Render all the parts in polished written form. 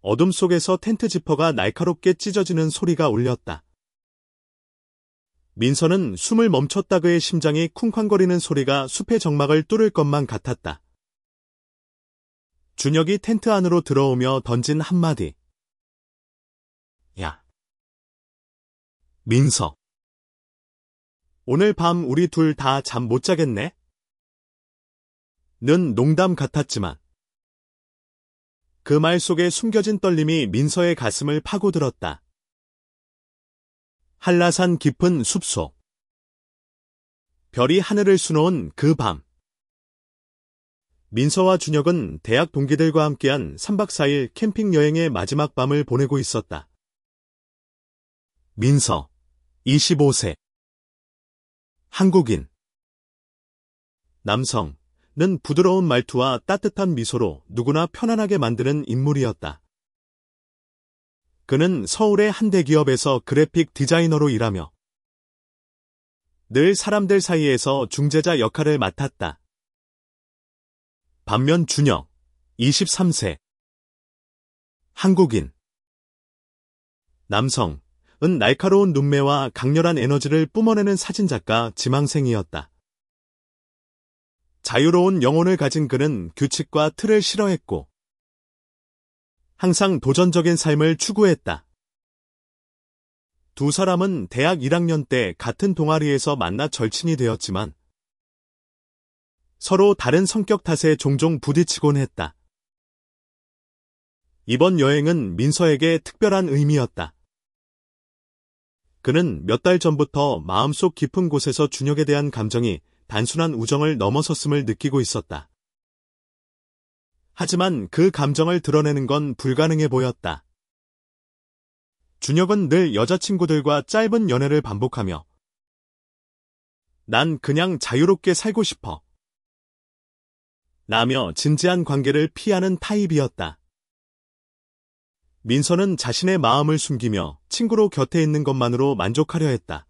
어둠 속에서 텐트 지퍼가 날카롭게 찢어지는 소리가 울렸다. 민서는 숨을 멈췄다. 그의 심장이 쿵쾅거리는 소리가 숲의 정막을 뚫을 것만 같았다. 준혁이 텐트 안으로 들어오며 던진 한마디. 야. 민서. 오늘 밤 우리 둘 다 잠 못 자겠네? 는 농담 같았지만 그 말 속에 숨겨진 떨림이 민서의 가슴을 파고들었다. 한라산 깊은 숲속. 별이 하늘을 수놓은 그 밤. 민서와 준혁은 대학 동기들과 함께한 3박 4일 캠핑 여행의 마지막 밤을 보내고 있었다. 민서, 25세. 한국인. 남성은 부드러운 말투와 따뜻한 미소로 누구나 편안하게 만드는 인물이었다. 그는 서울의 한 대기업에서 그래픽 디자이너로 일하며 늘 사람들 사이에서 중재자 역할을 맡았다. 반면 준혁, 23세. 한국인. 남성은 날카로운 눈매와 강렬한 에너지를 뿜어내는 사진작가 지망생이었다. 자유로운 영혼을 가진 그는 규칙과 틀을 싫어했고 항상 도전적인 삶을 추구했다. 두 사람은 대학 1학년 때 같은 동아리에서 만나 절친이 되었지만 서로 다른 성격 탓에 종종 부딪히곤 했다. 이번 여행은 민서에게 특별한 의미였다. 그는 몇 달 전부터 마음속 깊은 곳에서 준혁에 대한 감정이 단순한 우정을 넘어섰음을 느끼고 있었다. 하지만 그 감정을 드러내는 건 불가능해 보였다. 준혁은 늘 여자친구들과 짧은 연애를 반복하며 난 그냥 자유롭게 살고 싶어 라며 진지한 관계를 피하는 타입이었다. 민서는 자신의 마음을 숨기며 친구로 곁에 있는 것만으로 만족하려 했다.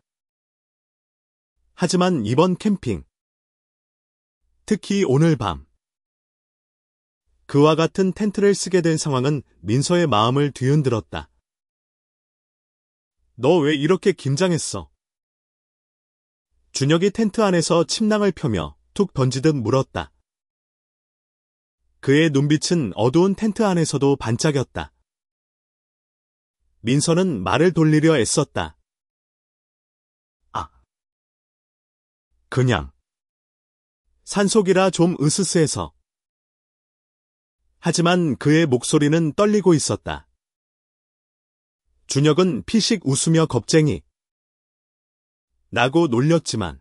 하지만 이번 캠핑, 특히 오늘 밤, 그와 같은 텐트를 쓰게 된 상황은 민서의 마음을 뒤흔들었다. 너 왜 이렇게 긴장했어? 준혁이 텐트 안에서 침낭을 펴며 툭 던지듯 물었다. 그의 눈빛은 어두운 텐트 안에서도 반짝였다. 민서는 말을 돌리려 애썼다. 그냥. 산속이라 좀 으스스해서. 하지만 그의 목소리는 떨리고 있었다. 준혁은 피식 웃으며 겁쟁이 라고 놀렸지만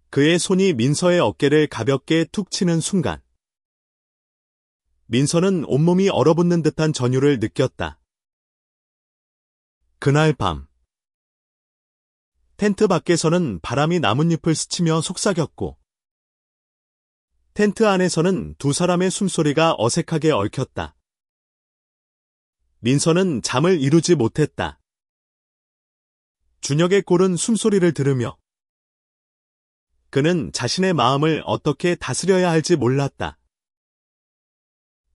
그의 손이 민서의 어깨를 가볍게 툭 치는 순간 민서는 온몸이 얼어붙는 듯한 전율을 느꼈다. 그날 밤 텐트 밖에서는 바람이 나뭇잎을 스치며 속삭였고 텐트 안에서는 두 사람의 숨소리가 어색하게 얽혔다. 민서는 잠을 이루지 못했다. 준혁의 꼴은 숨소리를 들으며 그는 자신의 마음을 어떻게 다스려야 할지 몰랐다.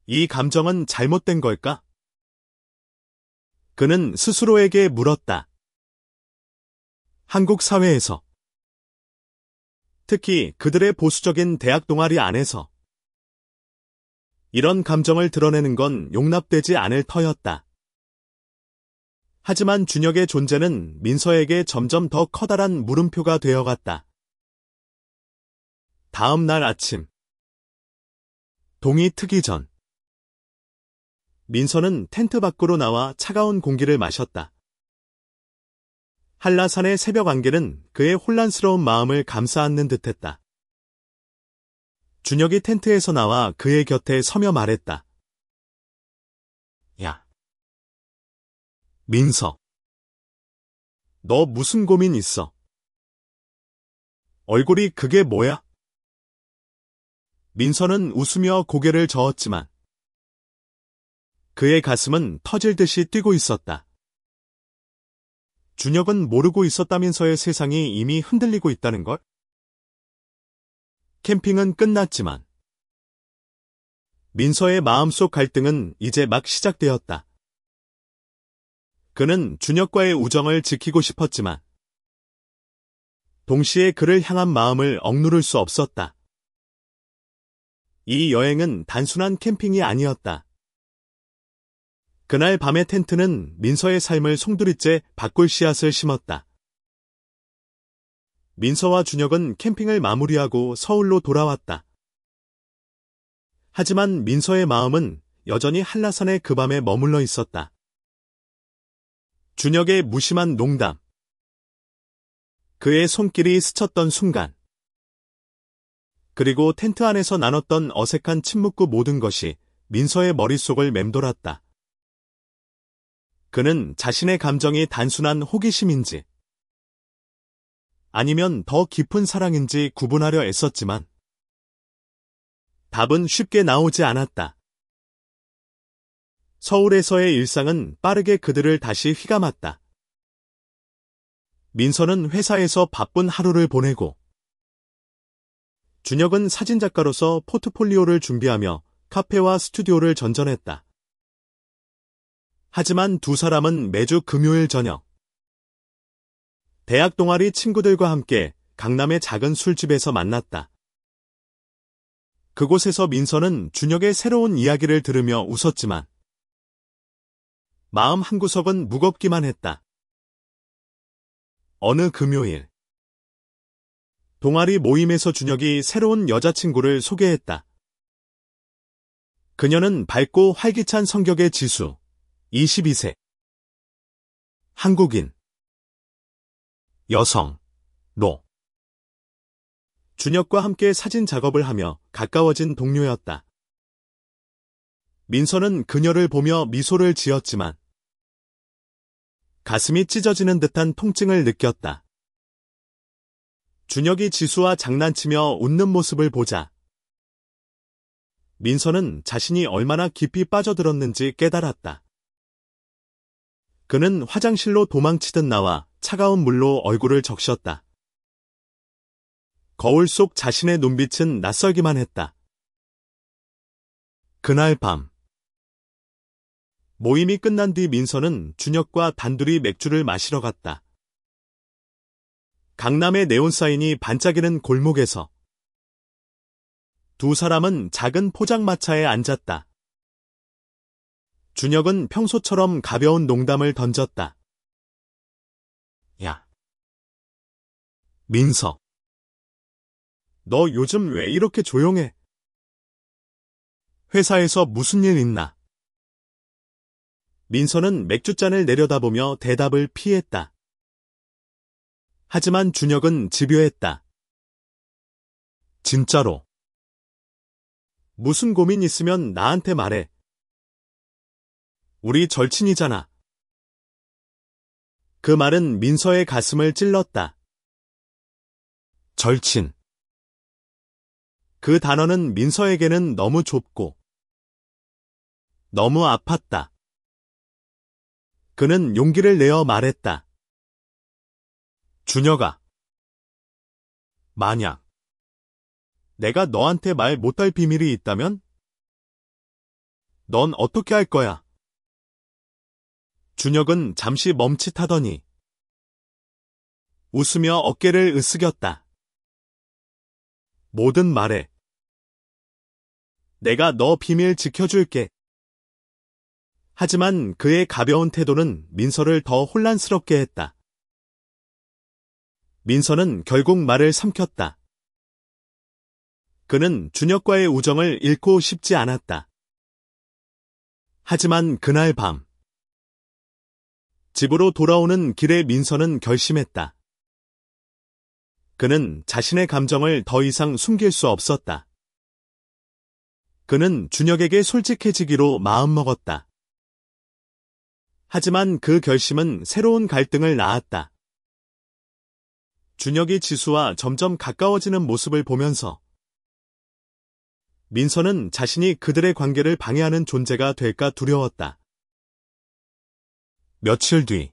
이 감정은 잘못된 걸까? 그는 스스로에게 물었다. 한국 사회에서, 특히 그들의 보수적인 대학 동아리 안에서 이런 감정을 드러내는 건 용납되지 않을 터였다. 하지만 준혁의 존재는 민서에게 점점 더 커다란 물음표가 되어갔다. 다음 날 아침, 동이 트기 전, 민서는 텐트 밖으로 나와 차가운 공기를 마셨다. 한라산의 새벽 안개는 그의 혼란스러운 마음을 감싸안는 듯했다. 준혁이 텐트에서 나와 그의 곁에 서며 말했다. 야, 민서. 너 무슨 고민 있어? 얼굴이 그게 뭐야? 민서는 웃으며 고개를 저었지만 그의 가슴은 터질 듯이 뛰고 있었다. 준혁은 모르고 있었다면서의 세상이 이미 흔들리고 있다는 걸? 캠핑은 끝났지만 민서의 마음속 갈등은 이제 막 시작되었다. 그는 준혁과의 우정을 지키고 싶었지만 동시에 그를 향한 마음을 억누를 수 없었다. 이 여행은 단순한 캠핑이 아니었다. 그날 밤의 텐트는 민서의 삶을 송두리째 바꿀 씨앗을 심었다. 민서와 준혁은 캠핑을 마무리하고 서울로 돌아왔다. 하지만 민서의 마음은 여전히 한라산의 그 밤에 머물러 있었다. 준혁의 무심한 농담, 그의 손길이 스쳤던 순간, 그리고 텐트 안에서 나눴던 어색한 침묵 그 모든 것이 민서의 머릿속을 맴돌았다. 그는 자신의 감정이 단순한 호기심인지 아니면 더 깊은 사랑인지 구분하려 애썼지만 답은 쉽게 나오지 않았다. 서울에서의 일상은 빠르게 그들을 다시 휘감았다. 민서는 회사에서 바쁜 하루를 보내고 준혁은 사진작가로서 포트폴리오를 준비하며 카페와 스튜디오를 전전했다. 하지만 두 사람은 매주 금요일 저녁 대학 동아리 친구들과 함께 강남의 작은 술집에서 만났다. 그곳에서 민서는 준혁의 새로운 이야기를 들으며 웃었지만 마음 한구석은 무겁기만 했다. 어느 금요일 동아리 모임에서 준혁이 새로운 여자친구를 소개했다. 그녀는 밝고 활기찬 성격의 지수, 22세. 한국인. 여성. 로. 준혁과 함께 사진 작업을 하며 가까워진 동료였다. 민서는 그녀를 보며 미소를 지었지만 가슴이 찢어지는 듯한 통증을 느꼈다. 준혁이 지수와 장난치며 웃는 모습을 보자 민서는 자신이 얼마나 깊이 빠져들었는지 깨달았다. 그는 화장실로 도망치듯 나와 차가운 물로 얼굴을 적셨다. 거울 속 자신의 눈빛은 낯설기만 했다. 그날 밤 모임이 끝난 뒤 민서는 준혁과 단둘이 맥주를 마시러 갔다. 강남의 네온사인이 반짝이는 골목에서 두 사람은 작은 포장마차에 앉았다. 준혁은 평소처럼 가벼운 농담을 던졌다. 야, 민서. 너 요즘 왜 이렇게 조용해? 회사에서 무슨 일 있나? 민서는 맥주잔을 내려다보며 대답을 피했다. 하지만 준혁은 집요했다. 진짜로. 무슨 고민 있으면 나한테 말해. 우리 절친이잖아. 그 말은 민서의 가슴을 찔렀다. 절친. 그 단어는 민서에게는 너무 좁고 너무 아팠다. 그는 용기를 내어 말했다. 준혁아. 만약 내가 너한테 말 못할 비밀이 있다면? 넌 어떻게 할 거야? 준혁은 잠시 멈칫하더니 웃으며 어깨를 으쓱였다. 뭐든 말해. 내가 너 비밀 지켜줄게. 하지만 그의 가벼운 태도는 민서를 더 혼란스럽게 했다. 민서는 결국 말을 삼켰다. 그는 준혁과의 우정을 잃고 싶지 않았다. 하지만 그날 밤 집으로 돌아오는 길에 민서는 결심했다. 그는 자신의 감정을 더 이상 숨길 수 없었다. 그는 준혁에게 솔직해지기로 마음먹었다. 하지만 그 결심은 새로운 갈등을 낳았다. 준혁이 지수와 점점 가까워지는 모습을 보면서 민서는 자신이 그들의 관계를 방해하는 존재가 될까 두려웠다. 며칠 뒤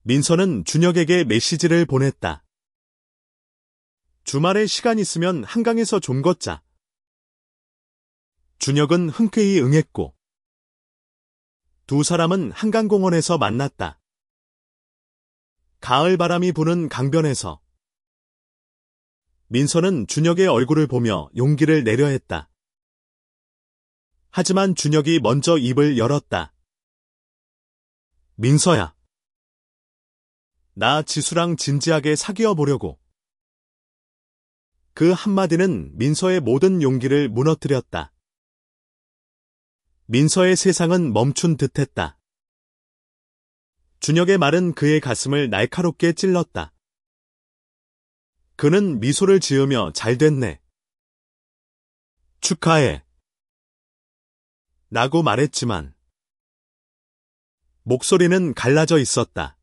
민서는 준혁에게 메시지를 보냈다. 주말에 시간 있으면 한강에서 좀 걷자. 준혁은 흔쾌히 응했고 두 사람은 한강공원에서 만났다. 가을 바람이 부는 강변에서 민서는 준혁의 얼굴을 보며 용기를 내려 했다. 하지만 준혁이 먼저 입을 열었다. 민서야. 나 지수랑 진지하게 사귀어 보려고. 그 한마디는 민서의 모든 용기를 무너뜨렸다. 민서의 세상은 멈춘 듯했다. 준혁의 말은 그의 가슴을 날카롭게 찔렀다. 그는 미소를 지으며 잘 됐네. 축하해. 라고 말했지만 목소리는 갈라져 있었다.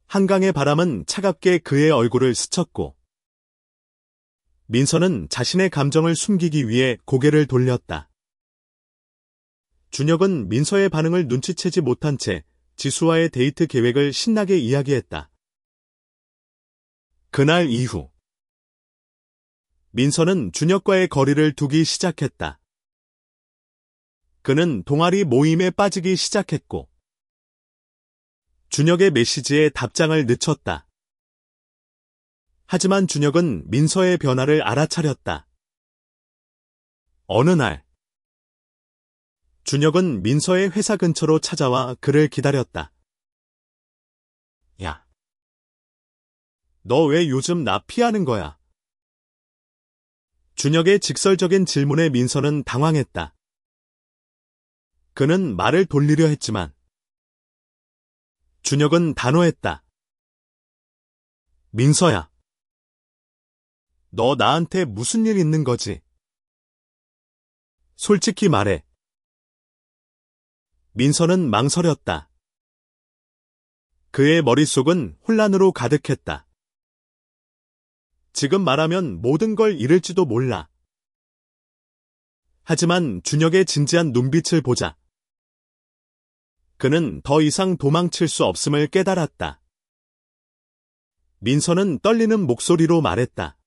한강의 바람은 차갑게 그의 얼굴을 스쳤고 민서는 자신의 감정을 숨기기 위해 고개를 돌렸다. 준혁은 민서의 반응을 눈치채지 못한 채 지수와의 데이트 계획을 신나게 이야기했다. 그날 이후 민서는 준혁과의 거리를 두기 시작했다. 그는 동아리 모임에 빠지기 시작했고 준혁의 메시지에 답장을 늦췄다. 하지만 준혁은 민서의 변화를 알아차렸다. 어느 날 준혁은 민서의 회사 근처로 찾아와 그를 기다렸다. 야, 너 왜 요즘 나 피하는 거야? 준혁의 직설적인 질문에 민서는 당황했다. 그는 말을 돌리려 했지만 준혁은 단호했다. 민서야, 너 나한테 무슨 일 있는 거지? 솔직히 말해. 민서는 망설였다. 그의 머릿속은 혼란으로 가득했다. 지금 말하면 모든 걸 잃을지도 몰라. 하지만 준혁의 진지한 눈빛을 보자 그는 더 이상 도망칠 수 없음을 깨달았다. 민서는 떨리는 목소리로 말했다.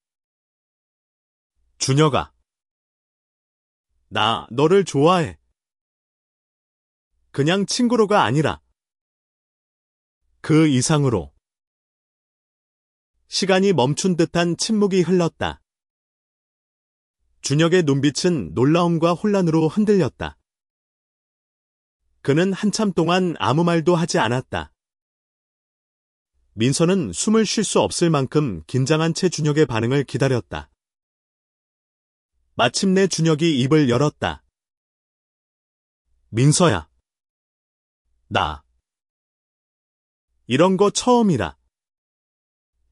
준혁아, 나 너를 좋아해. 그냥 친구로가 아니라 그 이상으로. 시간이 멈춘 듯한 침묵이 흘렀다. 준혁의 눈빛은 놀라움과 혼란으로 흔들렸다. 그는 한참 동안 아무 말도 하지 않았다. 민서는 숨을 쉴 수 없을 만큼 긴장한 채 준혁의 반응을 기다렸다. 마침내 준혁이 입을 열었다. 민서야. 나 이런 거 처음이라.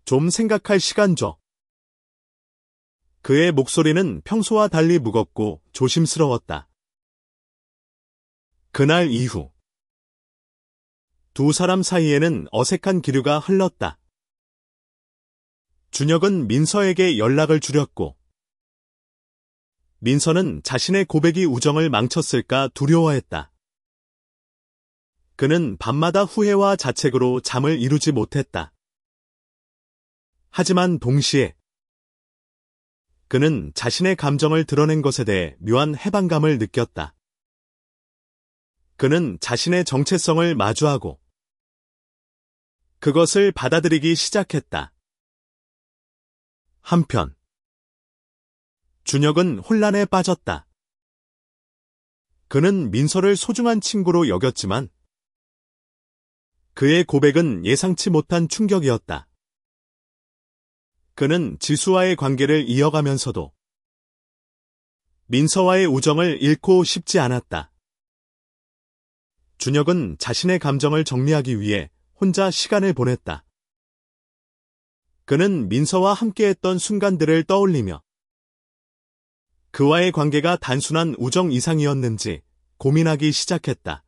좀 생각할 시간 줘. 그의 목소리는 평소와 달리 무겁고 조심스러웠다. 그날 이후 두 사람 사이에는 어색한 기류가 흘렀다. 준혁은 민서에게 연락을 줄였고 민서는 자신의 고백이 우정을 망쳤을까 두려워했다. 그는 밤마다 후회와 자책으로 잠을 이루지 못했다. 하지만 동시에 그는 자신의 감정을 드러낸 것에 대해 묘한 해방감을 느꼈다. 그는 자신의 정체성을 마주하고 그것을 받아들이기 시작했다. 한편 준혁은 혼란에 빠졌다. 그는 민서를 소중한 친구로 여겼지만 그의 고백은 예상치 못한 충격이었다. 그는 지수와의 관계를 이어가면서도 민서와의 우정을 잃고 싶지 않았다. 준혁은 자신의 감정을 정리하기 위해 혼자 시간을 보냈다. 그는 민서와 함께했던 순간들을 떠올리며 그와의 관계가 단순한 우정 이상이었는지 고민하기 시작했다.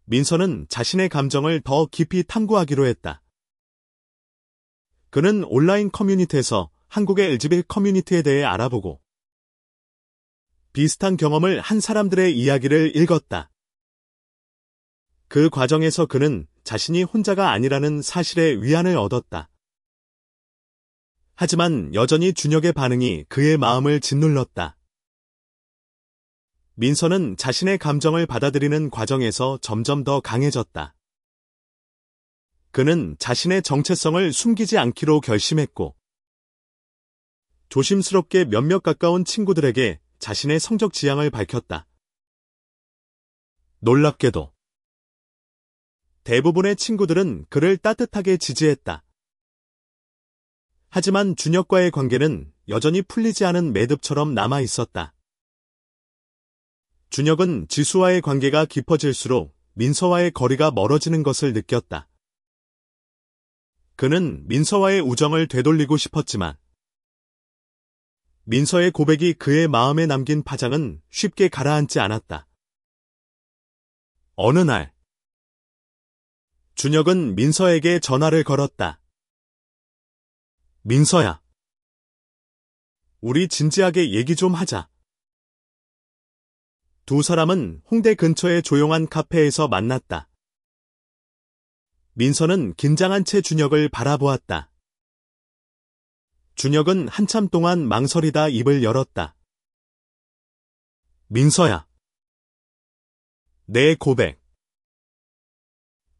민서는 자신의 감정을 더 깊이 탐구하기로 했다. 그는 온라인 커뮤니티에서 한국의 LGBT 커뮤니티에 대해 알아보고 비슷한 경험을 한 사람들의 이야기를 읽었다. 그 과정에서 그는 자신이 혼자가 아니라는 사실에 위안을 얻었다. 하지만 여전히 준혁의 반응이 그의 마음을 짓눌렀다. 민서는 자신의 감정을 받아들이는 과정에서 점점 더 강해졌다. 그는 자신의 정체성을 숨기지 않기로 결심했고, 조심스럽게 몇몇 가까운 친구들에게 자신의 성적 지향을 밝혔다. 놀랍게도 대부분의 친구들은 그를 따뜻하게 지지했다. 하지만 준혁과의 관계는 여전히 풀리지 않은 매듭처럼 남아 있었다. 준혁은 지수와의 관계가 깊어질수록 민서와의 거리가 멀어지는 것을 느꼈다. 그는 민서와의 우정을 되돌리고 싶었지만 민서의 고백이 그의 마음에 남긴 파장은 쉽게 가라앉지 않았다. 어느 날 준혁은 민서에게 전화를 걸었다. 민서야, 우리 진지하게 얘기 좀 하자. 두 사람은 홍대 근처의 조용한 카페에서 만났다. 민서는 긴장한 채 준혁을 바라보았다. 준혁은 한참 동안 망설이다 입을 열었다. 민서야, 내 고백.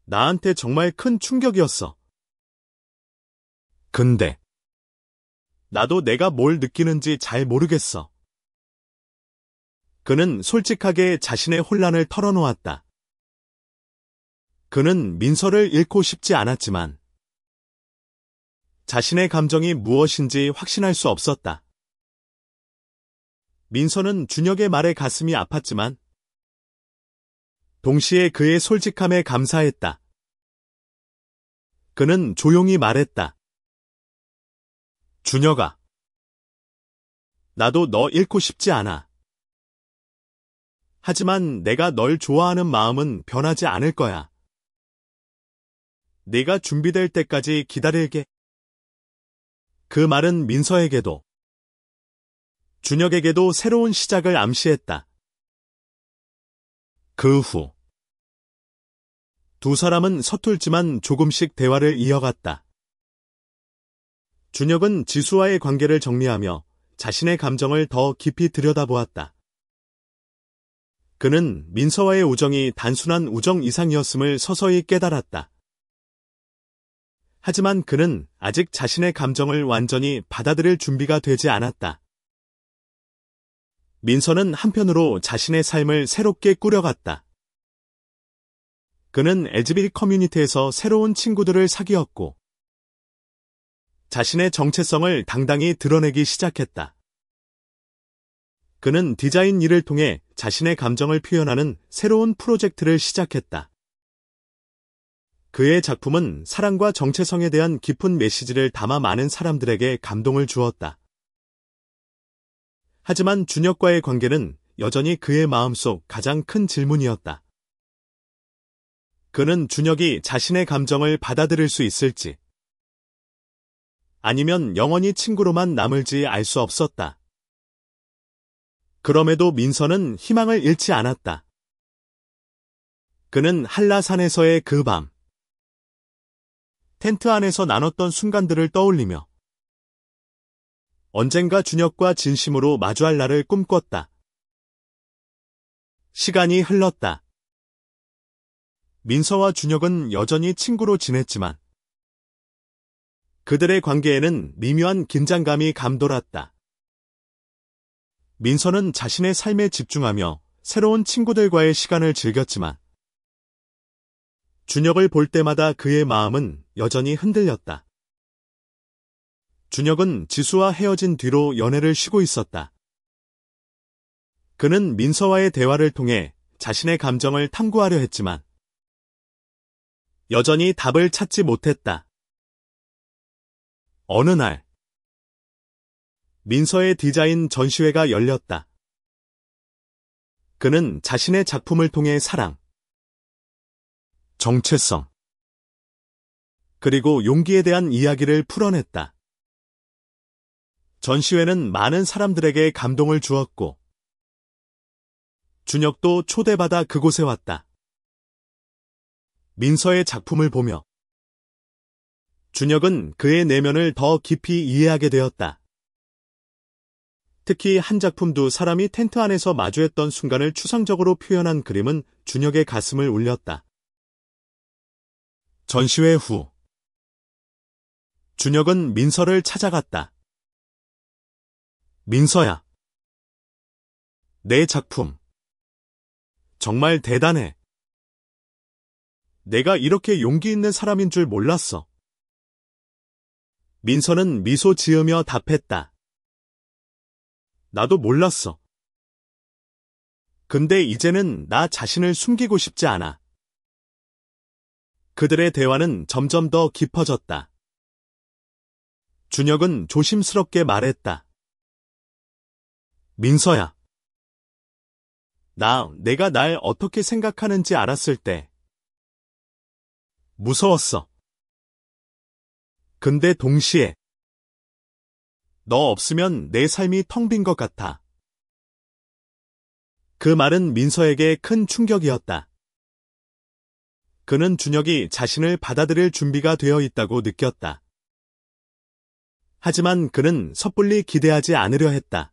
나한테 정말 큰 충격이었어. 근데 나도 내가 뭘 느끼는지 잘 모르겠어. 그는 솔직하게 자신의 혼란을 털어놓았다. 그는 민서를 잃고 싶지 않았지만 자신의 감정이 무엇인지 확신할 수 없었다. 민서는 준혁의 말에 가슴이 아팠지만 동시에 그의 솔직함에 감사했다. 그는 조용히 말했다. 준혁아, 나도 너 잃고 싶지 않아. 하지만 내가 널 좋아하는 마음은 변하지 않을 거야. 네가 준비될 때까지 기다릴게. 그 말은 민서에게도 준혁에게도 새로운 시작을 암시했다. 그 후 두 사람은 서툴지만 조금씩 대화를 이어갔다. 준혁은 지수와의 관계를 정리하며 자신의 감정을 더 깊이 들여다보았다. 그는 민서와의 우정이 단순한 우정 이상이었음을 서서히 깨달았다. 하지만 그는 아직 자신의 감정을 완전히 받아들일 준비가 되지 않았다. 민서는 한편으로 자신의 삶을 새롭게 꾸려갔다. 그는 LGBT 커뮤니티에서 새로운 친구들을 사귀었고, 자신의 정체성을 당당히 드러내기 시작했다. 그는 디자인 일을 통해 자신의 감정을 표현하는 새로운 프로젝트를 시작했다. 그의 작품은 사랑과 정체성에 대한 깊은 메시지를 담아 많은 사람들에게 감동을 주었다. 하지만 준혁과의 관계는 여전히 그의 마음속 가장 큰 질문이었다. 그는 준혁이 자신의 감정을 받아들일 수 있을지, 아니면 영원히 친구로만 남을지 알 수 없었다. 그럼에도 민서는 희망을 잃지 않았다. 그는 한라산에서의 그 밤, 텐트 안에서 나눴던 순간들을 떠올리며 언젠가 준혁과 진심으로 마주할 날을 꿈꿨다. 시간이 흘렀다. 민서와 준혁은 여전히 친구로 지냈지만 그들의 관계에는 미묘한 긴장감이 감돌았다. 민서는 자신의 삶에 집중하며 새로운 친구들과의 시간을 즐겼지만 준혁을 볼 때마다 그의 마음은 여전히 흔들렸다. 준혁은 지수와 헤어진 뒤로 연애를 쉬고 있었다. 그는 민서와의 대화를 통해 자신의 감정을 탐구하려 했지만 여전히 답을 찾지 못했다. 어느 날 민서의 디자인 전시회가 열렸다. 그는 자신의 작품을 통해 사랑, 정체성, 그리고 용기에 대한 이야기를 풀어냈다. 전시회는 많은 사람들에게 감동을 주었고 준혁도 초대받아 그곳에 왔다. 민서의 작품을 보며 준혁은 그의 내면을 더 깊이 이해하게 되었다. 특히 한 작품 두 사람이 텐트 안에서 마주했던 순간을 추상적으로 표현한 그림은 준혁의 가슴을 울렸다. 전시회 후 준혁은 민서를 찾아갔다. 민서야. 내 작품. 정말 대단해. 내가 이렇게 용기 있는 사람인 줄 몰랐어. 민서는 미소 지으며 답했다. 나도 몰랐어. 근데 이제는 나 자신을 숨기고 싶지 않아. 그들의 대화는 점점 더 깊어졌다. 준혁은 조심스럽게 말했다. 민서야. 내가 날 어떻게 생각하는지 알았을 때 무서웠어. 근데 동시에 너 없으면 내 삶이 텅 빈 것 같아. 그 말은 민서에게 큰 충격이었다. 그는 준혁이 자신을 받아들일 준비가 되어 있다고 느꼈다. 하지만 그는 섣불리 기대하지 않으려 했다.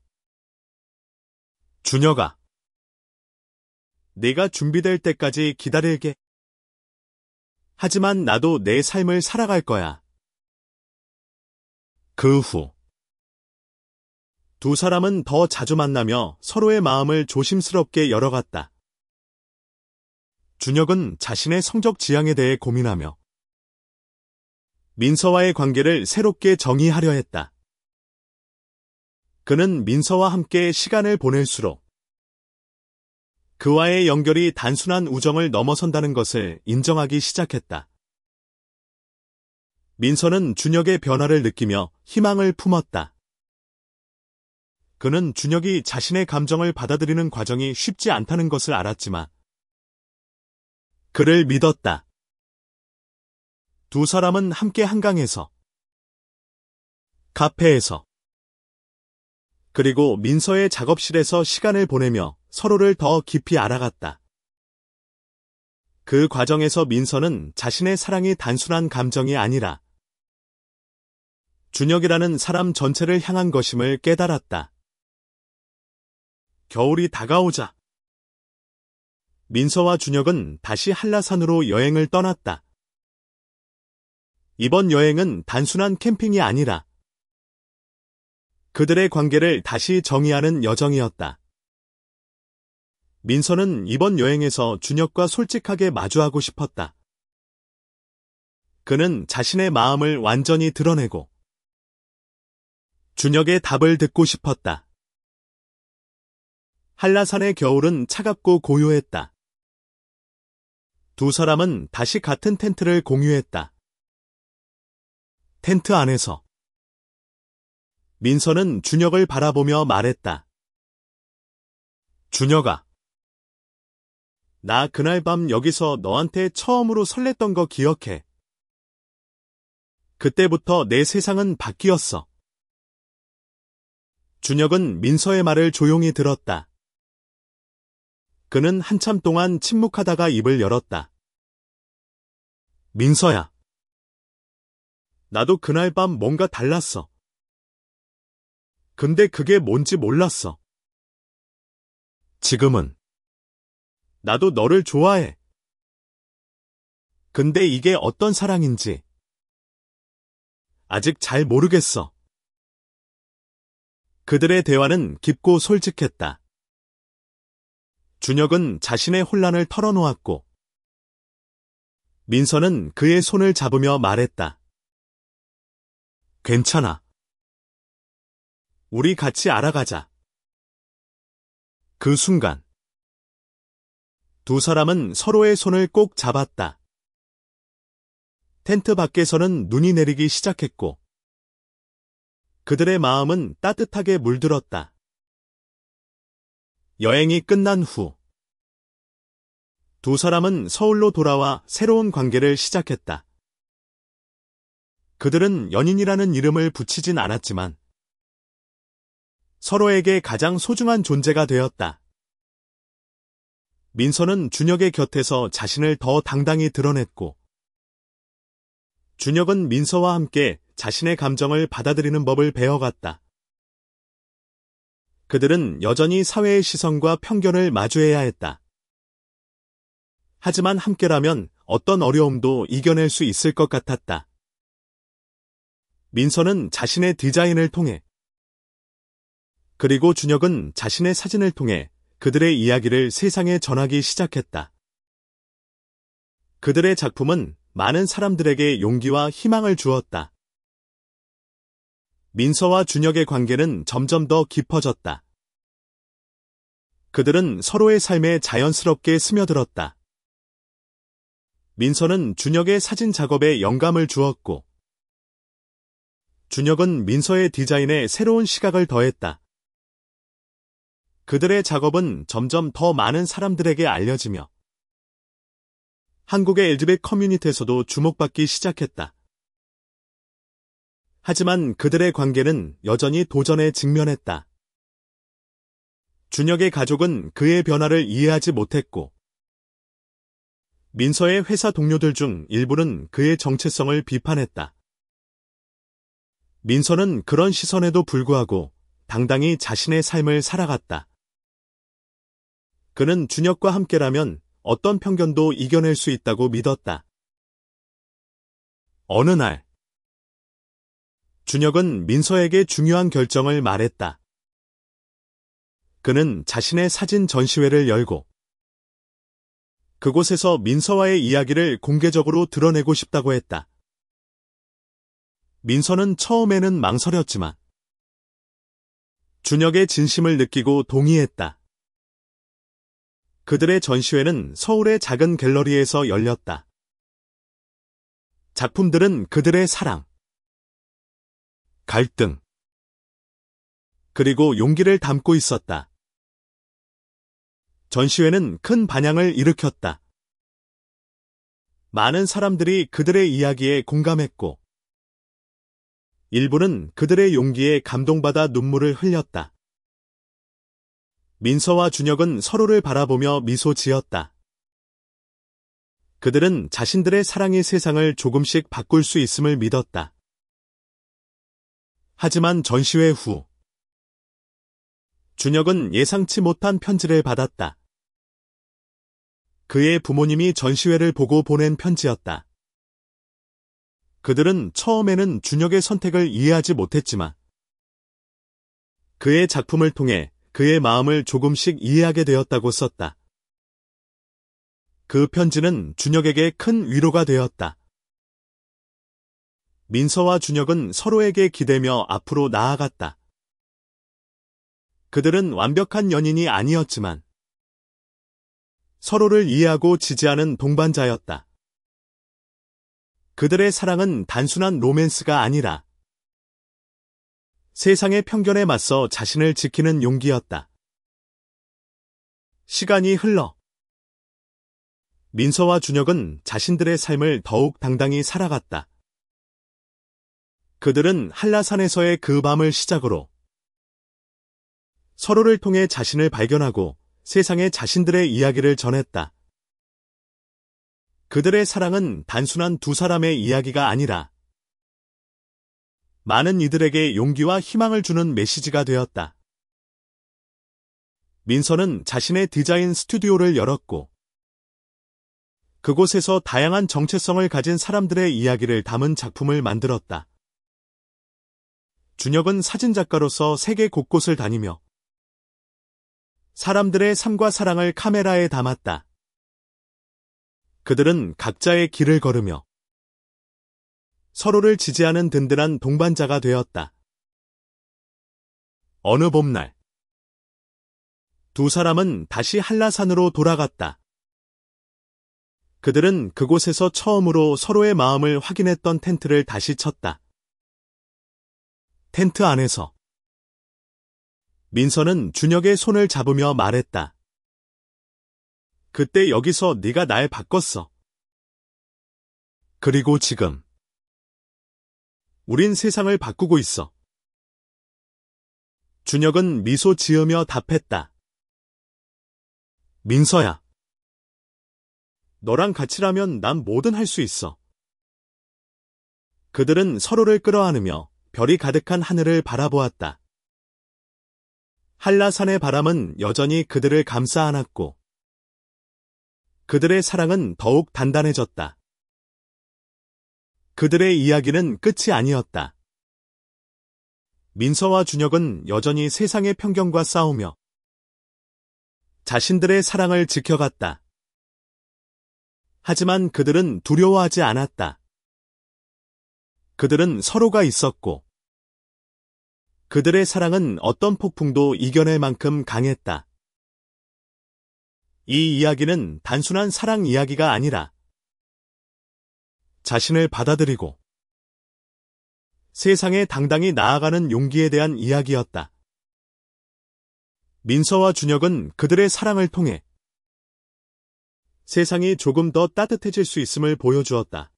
준혁아. 네가 준비될 때까지 기다릴게. 하지만 나도 내 삶을 살아갈 거야. 그 후 두 사람은 더 자주 만나며 서로의 마음을 조심스럽게 열어갔다. 준혁은 자신의 성적 지향에 대해 고민하며 민서와의 관계를 새롭게 정의하려 했다. 그는 민서와 함께 시간을 보낼수록 그와의 연결이 단순한 우정을 넘어선다는 것을 인정하기 시작했다. 민서는 준혁의 변화를 느끼며 희망을 품었다. 그는 준혁이 자신의 감정을 받아들이는 과정이 쉽지 않다는 것을 알았지만 그를 믿었다. 두 사람은 함께 한강에서, 카페에서, 그리고 민서의 작업실에서 시간을 보내며 서로를 더 깊이 알아갔다. 그 과정에서 민서는 자신의 사랑이 단순한 감정이 아니라 준혁이라는 사람 전체를 향한 것임을 깨달았다. 겨울이 다가오자 민서와 준혁은 다시 한라산으로 여행을 떠났다. 이번 여행은 단순한 캠핑이 아니라 그들의 관계를 다시 정의하는 여정이었다. 민서는 이번 여행에서 준혁과 솔직하게 마주하고 싶었다. 그는 자신의 마음을 완전히 드러내고 준혁의 답을 듣고 싶었다. 한라산의 겨울은 차갑고 고요했다. 두 사람은 다시 같은 텐트를 공유했다. 텐트 안에서 민서는 준혁을 바라보며 말했다. 준혁아. 나 그날 밤 여기서 너한테 처음으로 설렜던 거 기억해. 그때부터 내 세상은 바뀌었어. 준혁은 민서의 말을 조용히 들었다. 그는 한참 동안 침묵하다가 입을 열었다. 민서야. 나도 그날 밤 뭔가 달랐어. 근데 그게 뭔지 몰랐어. 지금은 나도 너를 좋아해. 근데 이게 어떤 사랑인지 아직 잘 모르겠어. 그들의 대화는 깊고 솔직했다. 준혁은 자신의 혼란을 털어놓았고 민서는 그의 손을 잡으며 말했다. 괜찮아. 우리 같이 알아가자. 그 순간 두 사람은 서로의 손을 꼭 잡았다. 텐트 밖에서는 눈이 내리기 시작했고 그들의 마음은 따뜻하게 물들었다. 여행이 끝난 후 두 사람은 서울로 돌아와 새로운 관계를 시작했다. 그들은 연인이라는 이름을 붙이진 않았지만 서로에게 가장 소중한 존재가 되었다. 민서는 준혁의 곁에서 자신을 더 당당히 드러냈고 준혁은 민서와 함께 자신의 감정을 받아들이는 법을 배워갔다. 그들은 여전히 사회의 시선과 편견을 마주해야 했다. 하지만 함께라면 어떤 어려움도 이겨낼 수 있을 것 같았다. 민서는 자신의 디자인을 통해, 그리고 준혁은 자신의 사진을 통해 그들의 이야기를 세상에 전하기 시작했다. 그들의 작품은 많은 사람들에게 용기와 희망을 주었다. 민서와 준혁의 관계는 점점 더 깊어졌다. 그들은 서로의 삶에 자연스럽게 스며들었다. 민서는 준혁의 사진 작업에 영감을 주었고, 준혁은 민서의 디자인에 새로운 시각을 더했다. 그들의 작업은 점점 더 많은 사람들에게 알려지며, 한국의 LGBT 커뮤니티에서도 주목받기 시작했다. 하지만 그들의 관계는 여전히 도전에 직면했다. 준혁의 가족은 그의 변화를 이해하지 못했고, 민서의 회사 동료들 중 일부는 그의 정체성을 비판했다. 민서는 그런 시선에도 불구하고 당당히 자신의 삶을 살아갔다. 그는 준혁과 함께라면 어떤 편견도 이겨낼 수 있다고 믿었다. 어느 날, 준혁은 민서에게 중요한 결정을 말했다. 그는 자신의 사진 전시회를 열고, 그곳에서 민서와의 이야기를 공개적으로 드러내고 싶다고 했다. 민서는 처음에는 망설였지만, 준혁의 진심을 느끼고 동의했다. 그들의 전시회는 서울의 작은 갤러리에서 열렸다. 작품들은 그들의 사랑, 갈등, 그리고 용기를 담고 있었다. 전시회는 큰 반향을 일으켰다. 많은 사람들이 그들의 이야기에 공감했고, 일부는 그들의 용기에 감동받아 눈물을 흘렸다. 민서와 준혁은 서로를 바라보며 미소 지었다. 그들은 자신들의 사랑이 세상을 조금씩 바꿀 수 있음을 믿었다. 하지만 전시회 후, 준혁은 예상치 못한 편지를 받았다. 그의 부모님이 전시회를 보고 보낸 편지였다. 그들은 처음에는 준혁의 선택을 이해하지 못했지만, 그의 작품을 통해 그의 마음을 조금씩 이해하게 되었다고 썼다. 그 편지는 준혁에게 큰 위로가 되었다. 민서와 준혁은 서로에게 기대며 앞으로 나아갔다. 그들은 완벽한 연인이 아니었지만, 서로를 이해하고 지지하는 동반자였다. 그들의 사랑은 단순한 로맨스가 아니라 세상의 편견에 맞서 자신을 지키는 용기였다. 시간이 흘러 민서와 준혁은 자신들의 삶을 더욱 당당히 살아갔다. 그들은 한라산에서의 그 밤을 시작으로 서로를 통해 자신을 발견하고 세상에 자신들의 이야기를 전했다. 그들의 사랑은 단순한 두 사람의 이야기가 아니라 많은 이들에게 용기와 희망을 주는 메시지가 되었다. 민서는 자신의 디자인 스튜디오를 열었고, 그곳에서 다양한 정체성을 가진 사람들의 이야기를 담은 작품을 만들었다. 준혁은 사진작가로서 세계 곳곳을 다니며 사람들의 삶과 사랑을 카메라에 담았다. 그들은 각자의 길을 걸으며 서로를 지지하는 든든한 동반자가 되었다. 어느 봄날, 두 사람은 다시 한라산으로 돌아갔다. 그들은 그곳에서 처음으로 서로의 마음을 확인했던 텐트를 다시 쳤다. 텐트 안에서 민서는 준혁의 손을 잡으며 말했다. 그때 여기서 네가 날 바꿨어. 그리고 지금 우린 세상을 바꾸고 있어. 준혁은 미소 지으며 답했다. 민서야. 너랑 같이라면 난 뭐든 할 수 있어. 그들은 서로를 끌어안으며 별이 가득한 하늘을 바라보았다. 한라산의 바람은 여전히 그들을 감싸 안았고 그들의 사랑은 더욱 단단해졌다. 그들의 이야기는 끝이 아니었다. 민서와 준혁은 여전히 세상의 편견과 싸우며 자신들의 사랑을 지켜갔다. 하지만 그들은 두려워하지 않았다. 그들은 서로가 있었고 그들의 사랑은 어떤 폭풍도 이겨낼 만큼 강했다. 이 이야기는 단순한 사랑 이야기가 아니라 자신을 받아들이고 세상에 당당히 나아가는 용기에 대한 이야기였다. 민서와 준혁은 그들의 사랑을 통해 세상이 조금 더 따뜻해질 수 있음을 보여주었다.